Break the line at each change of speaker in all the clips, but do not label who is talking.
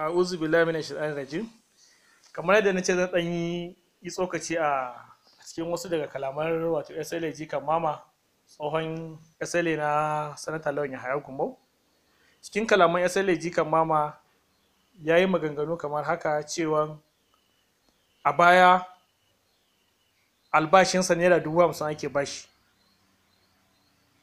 A'udhu billahi minash shaitanir rajim. Kamar yadda nace zan dan yi tsokaci a cikin wasu daga kalamar wato SLA kan mama tsohon SLA na Sanata Lawan Yahaya Gumau. Cikin kalaman SLA kan mama ya yi maganganu kamar haka cewa a baya albashinsa naira 50,000 ake bashi,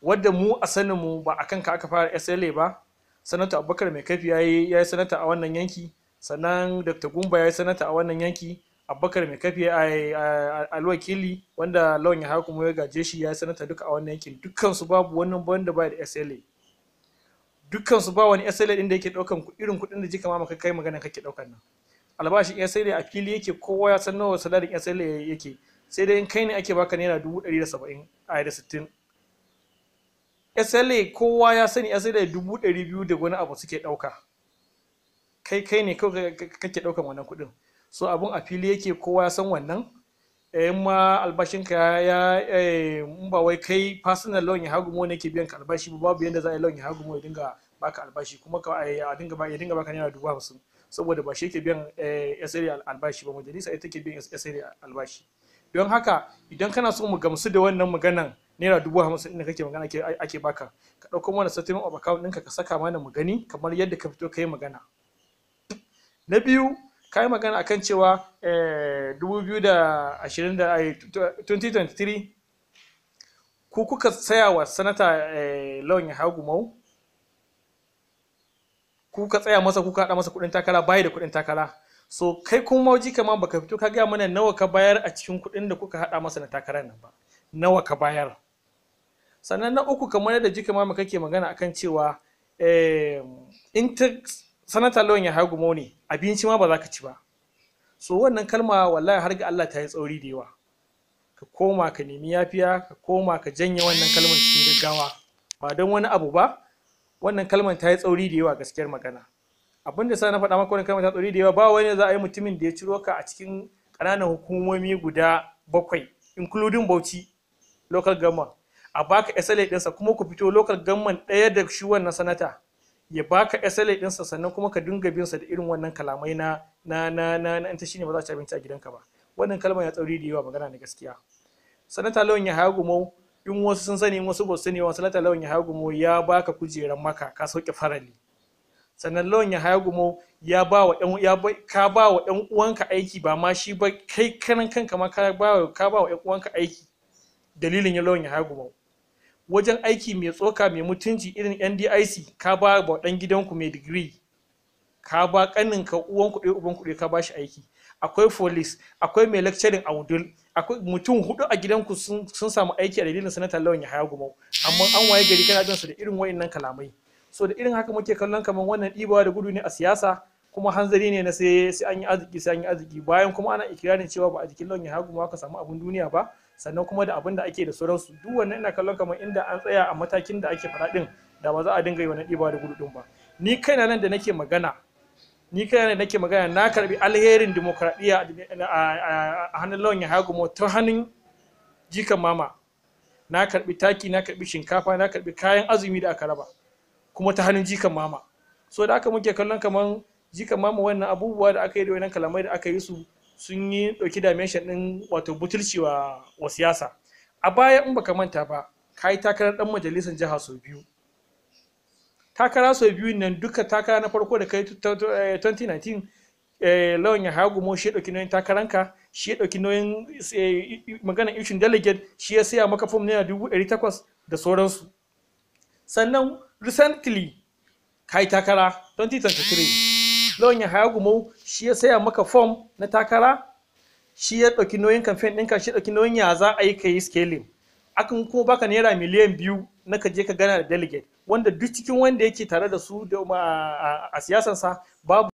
wadda mu a sanin mu ba akan ka aka fara SLA ba. Sanata Abubakar mai kafi ya yi sanata a wannan yanki, sannan Dr. Gumba ya yi sanata a wannan yanki, Abubakar mai kafi alwakili wanda Lawan Yahaya kuma ya gaje shi ya yi sanata duka a wannan yankin. Dukkansu babu wannan banda ba da SLA, dukkansu ba wani SLA din da yake daukan irin kuɗin da jika mama kai magana kake daukan nan. Albashin SLA a fili yake, kowa ya san nawa salarin SLA yake, sai dai in kai ne ake baka naira 170 a da 60. SLA kowa ya sani SLA 200,000 da wani abu suke dauka, kai ne kake daukan wannan kuɗin. So abun a fili yake, kowa ya san wannan. Ma albashinka in ba wai kai personal Lawan Yahaya Gumau ne ke biyan ka albashi ba, babu yanda za a yi Lawan Yahaya Gumau ya dinga baka albashi kuma ya dinga baka naira 50,000, saboda ba shi yake biyan SLA albashi ba, majalisa ita take biyan SLA albashi. Don haka idan kana so mu gamsu da wannan maganan naira 50,000 ɗin da kake magana ake baka, ka ɗauko mana statement of account ɗinka ka saka mana mu gani kamar yadda ka fito ka yi magana. Na biyu, ka yi magana akan cewa 2023 ku kuka saya wa sanata Lawan Yahaya Gumau, kuka tsaya masa, kuka haɗa masa kuɗin takara, bayi da kuɗin takara. So kai kuma waje kama baka fito ka gaya mana nawa ka bayar a cikin kuɗin da kuka haɗa masa na takarar nan ba, nawa ka bayar. Sannan na uku, kamar yadda jika mama kake magana akan cewa in ta sanata Lawan Yahaya Gumau ne, abinci ma ba za ka ci ba. So wannan kalma wallahi har ga Allah ta yi tsauri da yawa. Ka koma ka nemi yafiya, ka koma ka janye wannan kalmar cikin gaggawa, ba don wani abu ba. Wannan kalmar ta yi tsauri da yawa, gaskiyar magana. Abin da sa na faɗa maka wannan kalmar ta tsauri da yawa, ba wani za a yi mutumin da ya ciro ka a cikin ƙananan hukumomi guda 7 including Bauchi local government, a baka SLA ɗinsa, kuma ku fito local government ɗaya da shi wannan sanata ya baka SLA ɗinsa, sannan kuma ka dinga bin sa da irin wannan kalamai na ta shine ba za a ci abinci a gidanka ba. Wannan kalmar ya tsauri da yawa, magana na gaskiya. Sanata Lawan Yahaya Gumau, in wasu sun sani wasu ba su sani, sanata Lawan Yahaya Gumau ya baka kujeran maka ka sauke farali. Sannan Lawan Yahaya Gumau ka ba wa ƴan uwanka aiki, ba ma shi ba, kai kanan kanka ma ka ba wa ƴan uwanka aiki dalilin Lawan Yahaya Gumau. Wajen aiki mai tsoka mai mutunci irin NDIC ka ba wa ɗan gidanku mai digiri, ka ba ƙaninka uwanku ɗaya ubanku ɗaya ka ba shi aiki. Akwai police, akwai mai lecturing a Wudul, akwai mutum 4 a gidanku sun samu aiki a dalilin sanata Lawan Yahaya Gumau, amma an waye gari kana bin su da irin wayannan kalamai. So da irin haka muke kallon kamar wannan ɗibawa da gudu ne a siyasa, kuma hanzari ne na sai an yi arziki, bayan kuma ana ikirarin cewa ba a jikin Lawan Yahaya Gumau aka samu abin duniya ba, sannan kuma da abin da ake da sauransu. Duk wannan ina kallon kamar inda an tsaya a matakin da ake faɗa ɗin, da ba za a dinga yi wannan ɗibawa da gudu ɗin ba. Ni kaina nan da nake magana, na karbi alherin demokradiyya a hannun Lawan Yahaya Gumau ta hannun jikan mama. Na karbi taki, na karbi shinkafa, na karbi kayan azumi da aka raba, kuma ta hannun jikan mama. So da aka muke kallon kamar jikan mama wannan abubuwa da aka yi da wannan kalamai da aka yi su sun yi ɗauki dimension ɗin wato butulci wa siyasa. A baya in baka manta ba, ka yi takarar ɗan majalisar jiha sau 2. Takara sau 2 nan duka takara na farko da kai 2019, Lawan Yahaya Gumau shi ya ɗauki nauyin takaranka, shi ya ɗauki nauyin maganar ishin delegate, shi ya saya maka fom naira 800 da sauransu. Sannan recently ka yi takara 2023, Lawan Yahaya Gumau shi ya saya maka fom na takara, shi ya ɗauki nauyin campaign ɗinka, shi ya ɗauki nauyin ya za a yi ka yi scaling. Akan kuma baka naira miliyan 2 na ka je ka gana da delegate, wanda duk cikin wanda yake tare da su a siyasansa babu